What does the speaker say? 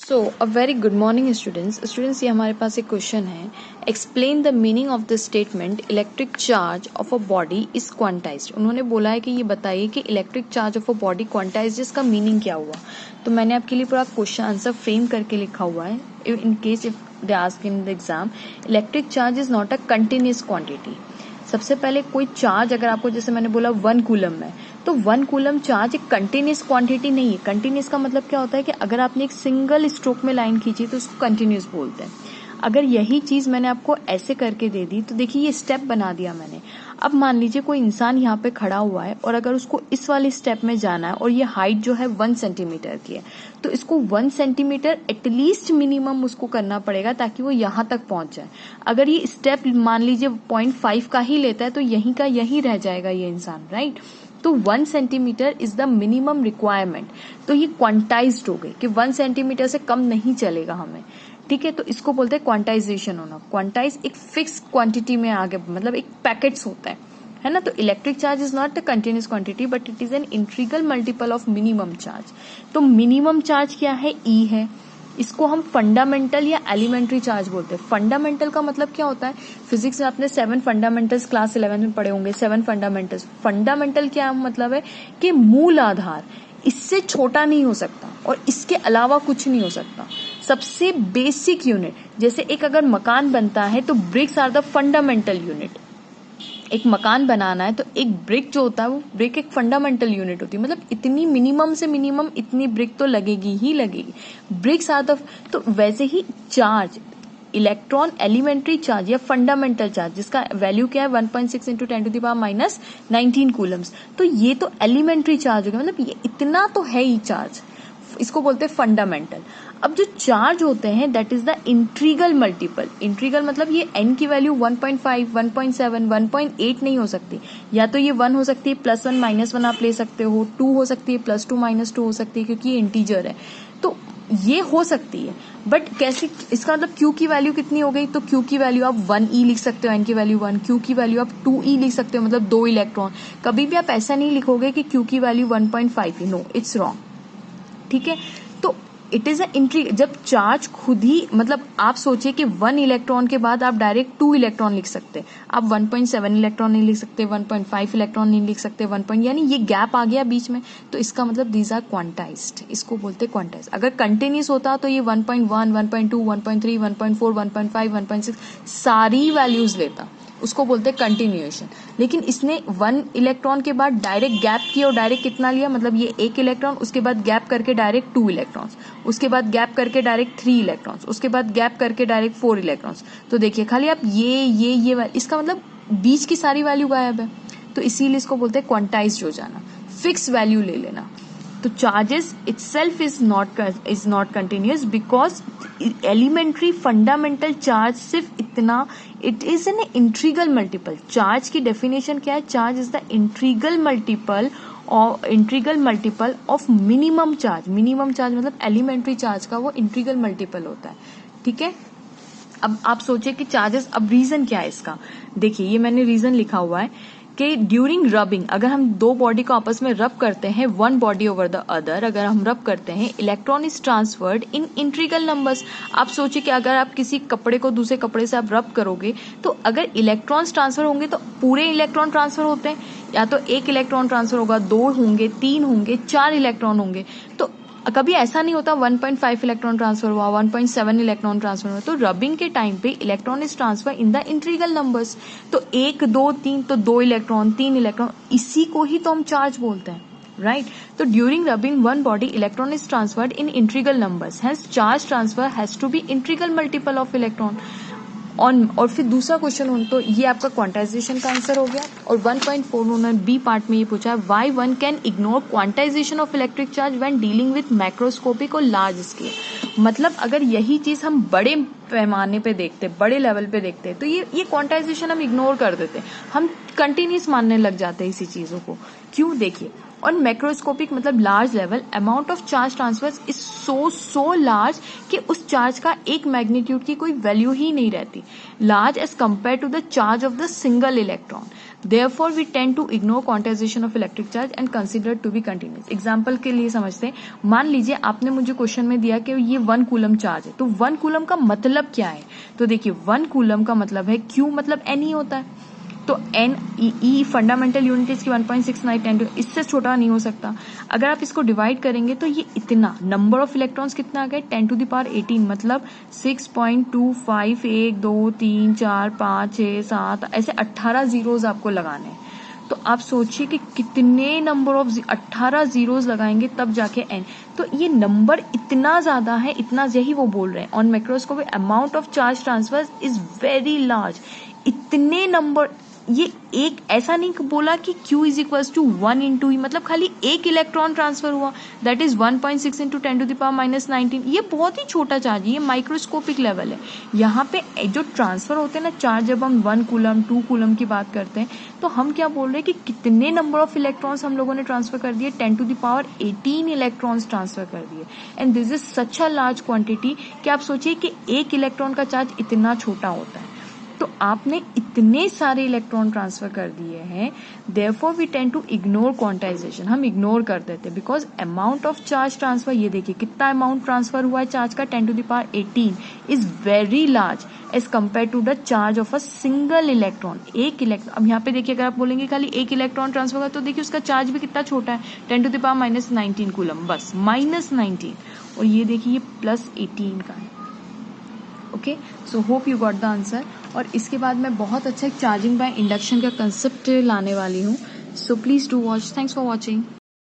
So a very good morning students ये हमारे पास एक क्वेश्चन है। Explain the meaning of the statement electric charge of a body is quantized. उन्होंने बोला है कि ये बताइए कि electric charge of a body quantized, इसका मीनिंग क्या हुआ। तो मैंने आपके लिए पूरा क्वेश्चन आंसर फ्रेम करके लिखा हुआ है। In case if they ask in the exam, electric charge is not a continuous quantity. सबसे पहले कोई चार्ज अगर आपको, जैसे मैंने बोला 1 कूलम है, तो 1 कूलम चार्ज एक कंटिन्यूस क्वांटिटी नहीं है। कंटिन्यूस का मतलब क्या होता है कि अगर आपने एक सिंगल स्ट्रोक में लाइन खींची तो उसको कंटिन्यूस बोलते हैं। अगर यही चीज मैंने आपको ऐसे करके दे दी तो देखिए ये स्टेप बना दिया मैंने। अब मान लीजिए कोई इंसान यहाँ पे खड़ा हुआ है और अगर उसको इस वाले स्टेप में जाना है और ये हाइट जो है 1 सेंटीमीटर की है, तो इसको 1 सेंटीमीटर एटलीस्ट मिनिमम उसको करना पड़ेगा ताकि वो यहाँ तक पहुंच जाए। अगर ये स्टेप मान लीजिए 0.5 का ही लेता है तो यहीं का यहीं रह जाएगा ये इंसान, राइट। तो 1 centimetre is the minimum requirement. तो ये क्वांटाइज्ड हो गई कि 1 सेंटीमीटर से कम नहीं चलेगा हमें, ठीक है। तो इसको बोलते हैं क्वांटाइजेशन होना। क्वांटाइज एक फिक्स क्वांटिटी में आगे, मतलब एक पैकेट्स होता है ना। तो electric charge is not a continuous quantity but it is an integral multiple of minimum charge. तो मिनिमम चार्ज क्या है? ई है। इसको हम फंडामेंटल या एलिमेंट्री चार्ज बोलते हैं। फंडामेंटल का मतलब क्या होता है? फिजिक्स में आपने 7 फंडामेंटल्स क्लास 11 में पढ़े होंगे। 7 फंडामेंटल्स। फंडामेंटल क्या मतलब है कि मूल आधार, इससे छोटा नहीं हो सकता और इसके अलावा कुछ नहीं हो सकता। सबसे बेसिक यूनिट, जैसे एक अगर मकान बनता है तो bricks are the fundamental unit. एक मकान बनाना है तो एक ब्रिक जो होता है वो ब्रिक एक फंडामेंटल यूनिट होती है। मतलब इतनी मिनिमम से मिनिमम इतनी ब्रिक तो लगेगी ही लगेगी। ब्रिक्स आर द, तो वैसे ही चार्ज, इलेक्ट्रॉन एलिमेंट्री चार्ज या फंडामेंटल चार्ज जिसका वैल्यू क्या है 1.6 इंटू 10⁻⁻19 कूलम्स, तो ये तो एलिमेंट्री चार्ज हो गया। मतलब ये इतना तो है ही चार्ज, इसको बोलते हैं फंडामेंटल। अब जो चार्ज होते हैं that is the integral multiple. Integral मतलब ये n की वैल्यू 1.5, 1.7, 1.8 नहीं हो सकती। या तो ये 1 हो सकती है, +1 -1 आप ले सकते हो, 2 हो सकती है, +2 -2 हो सकती है क्योंकि ये इंटीजर है। तो ये हो सकती है, बट कैसे? इसका मतलब Q की वैल्यू कितनी हो गई? तो Q की वैल्यू आप 1e लिख सकते हो, n की वैल्यू 1। Q की वैल्यू आप 2e लिख सकते हो, मतलब 2 इलेक्ट्रॉन। कभी भी आप ऐसा नहीं लिखोगे कि Q की वैल्यू 1.5 ही, नो, इट्स रॉन्ग, ठीक है। तो इट इज अ इंट्री, जब चार्ज खुद ही, मतलब आप सोचिए कि 1 इलेक्ट्रॉन के बाद आप डायरेक्ट 2 इलेक्ट्रॉन लिख सकते, आप 1.7 इलेक्ट्रॉन नहीं लिख सकते, 1.5 इलेक्ट्रॉन नहीं लिख सकते, 1 यानी ये गैप आ गया बीच में, तो इसका मतलब दीज आर क्वांटाइज्ड, इसको बोलते हैं क्वांटाइज्ड। अगर कंटिन्यूस होता तो ये 1.1, 1.2, 1.3, 1.4, 1.5, 1.6 सारी वैल्यूज लेता, उसको बोलते हैं कंटिन्यूएशन। लेकिन इसने 1 इलेक्ट्रॉन के बाद डायरेक्ट गैप किया और डायरेक्ट कितना लिया, मतलब ये 1 इलेक्ट्रॉन, उसके बाद गैप करके डायरेक्ट 2 इलेक्ट्रॉन्स, उसके बाद गैप करके डायरेक्ट 3 इलेक्ट्रॉन्स, उसके बाद गैप करके डायरेक्ट 4 इलेक्ट्रॉन्स। तो देखिए खाली आप ये इसका मतलब बीच की सारी वैल्यू गायब है। तो इसीलिए इसको बोलते हैं क्वांटाइज्ड हो जाना, फिक्स वैल्यू ले लेना। तो charges itself is not continuous because elementary fundamental charge सिर्फ इतना, it is an integral multiple। Charge की डेफिनेशन क्या है? Charge is the integral multiple of minimum charge. Minimum charge मतलब एलिमेंट्री चार्ज का वो इंटीग्रल मल्टीपल होता है, ठीक है। अब आप सोचिए कि चार्जेस, अब रीजन क्या है इसका? देखिए ये मैंने रीजन लिखा हुआ है कि ड्यूरिंग रबिंग, अगर हम दो बॉडी को आपस में रब करते हैं, one body over the other, अगर हम रब करते हैं, electron is transferred in integral numbers. आप सोचिए कि अगर आप किसी कपड़े को दूसरे कपड़े से आप रब करोगे तो अगर इलेक्ट्रॉन्स ट्रांसफर होंगे तो पूरे इलेक्ट्रॉन ट्रांसफर होते हैं, या तो 1 इलेक्ट्रॉन ट्रांसफर होगा, 2 होंगे, 3 होंगे, 4 इलेक्ट्रॉन होंगे। तो कभी ऐसा नहीं होता 1.5 इलेक्ट्रॉन ट्रांसफर हुआ, 1.7 इलेक्ट्रॉन ट्रांसफर हुआ। तो रबिंग के टाइम पे electron is transfer in the integral numbers. तो 1, 2, 3, तो 2 इलेक्ट्रॉन, 3 इलेक्ट्रॉन, इसी को ही तो हम चार्ज बोलते हैं, राइट। तो during rubbing one body electron is transferred in integral numbers, hence charge transfer has to be integral multiple of electron on. और फिर दूसरा क्वेश्चन हो, तो ये आपका क्वांटाइजेशन का आंसर हो गया। और 1.4 उन्होंने बी पार्ट में ये पूछा है, why one can ignore quantization of electric charge when dealing with macroscopic और लार्ज स्केल। मतलब अगर यही चीज हम बड़े पैमाने पे देखते, बड़े लेवल पे देखते, तो ये क्वांटाइजेशन हम इग्नोर कर देते, हम कंटिन्यूस मानने लग जाते हैं इसी चीजों को। क्यों? देखिए ऑन मैक्रोस्कोपिक मतलब large level amount of charge transfer is so large कि उस चार्ज का एक मैग्नीट्यूड की कोई वैल्यू ही नहीं रहती, large as compare to the charge of the single electron. Therefore, we tend to ignore quantization of electric charge and consider it to be continuous. Example के लिए समझते हैं, मान लीजिए आपने मुझे क्वेश्चन में दिया कि ये 1 कूलम चार्ज है, तो 1 कूलम का मतलब क्या है? तो देखिए 1 कूलम का मतलब है Q मतलब N ही होता है, तो N E फंडामेंटल यूनिट इसकी 1.69 10 इससे छोटा नहीं हो सकता। अगर आप इसको डिवाइड करेंगे तो ये इतना नंबर ऑफ इलेक्ट्रॉन्स कितना आ गए 10 टू द पावर 18 मतलब 6.25 1 2 3 4 5 6 7 ऐसे 18 जीरोज आपको लगाने हैं। तो आप सोचिए कि कितने नंबर ऑफ 18 जीरोज लगाएंगे तब जाके N, तो ये नंबर इतना ज्यादा है, इतना यही वो बोल रहे हैं on microscope amount of charge transfer is very large. इतने नंबर, ये एक ऐसा नहीं बोला कि Q is equals to 1 into e, मतलब खाली एक इलेक्ट्रॉन ट्रांसफर हुआ, that is 1.6 into 10 to the power minus 19। ये बहुत ही छोटा चार्ज है, ये माइक्रोस्कोपिक लेवल है। यहाँ पे जो ट्रांसफर होते हैं ना चार्ज, जब हम 1 कूलम 2 कूलम की बात करते हैं तो हम क्या बोल रहे हैं कि कितने नंबर ऑफ इलेक्ट्रॉन्स हम लोगों ने ट्रांसफर कर दिए, 10 to the power 18 electrons transfer कर दिए। And this is such a large quantity कि आप सोचिए कि एक इलेक्ट्रॉन का चार्ज इतना छोटा होता है, तो आपने इतने सारे इलेक्ट्रॉन ट्रांसफर कर दिए हैं। Therefore we tend to ignore quantization, हम इग्नोर कर देते हैं because amount of charge transfer, ये देखिए कितना अमाउंट ट्रांसफर हुआ है चार्ज का 10 to the power 18 is very large as compare to the charge of a single electron. एक इलेक्ट्रॉन, अब यहाँ पे देखिए अगर आप बोलेंगे खाली एक इलेक्ट्रॉन ट्रांसफर हुआ तो देखिए उसका चार्ज भी कितना छोटा है, 10 to the power minus 19 coulomb, बस माइनस 19, और ये देखिए ये प्लस 18 का है। Okay, so hope you got the answer. और इसके बाद मैं बहुत अच्छा एक चार्जिंग बाय इंडक्शन का कंसेप्ट लाने वाली हूँ, so please do watch. Thanks for watching.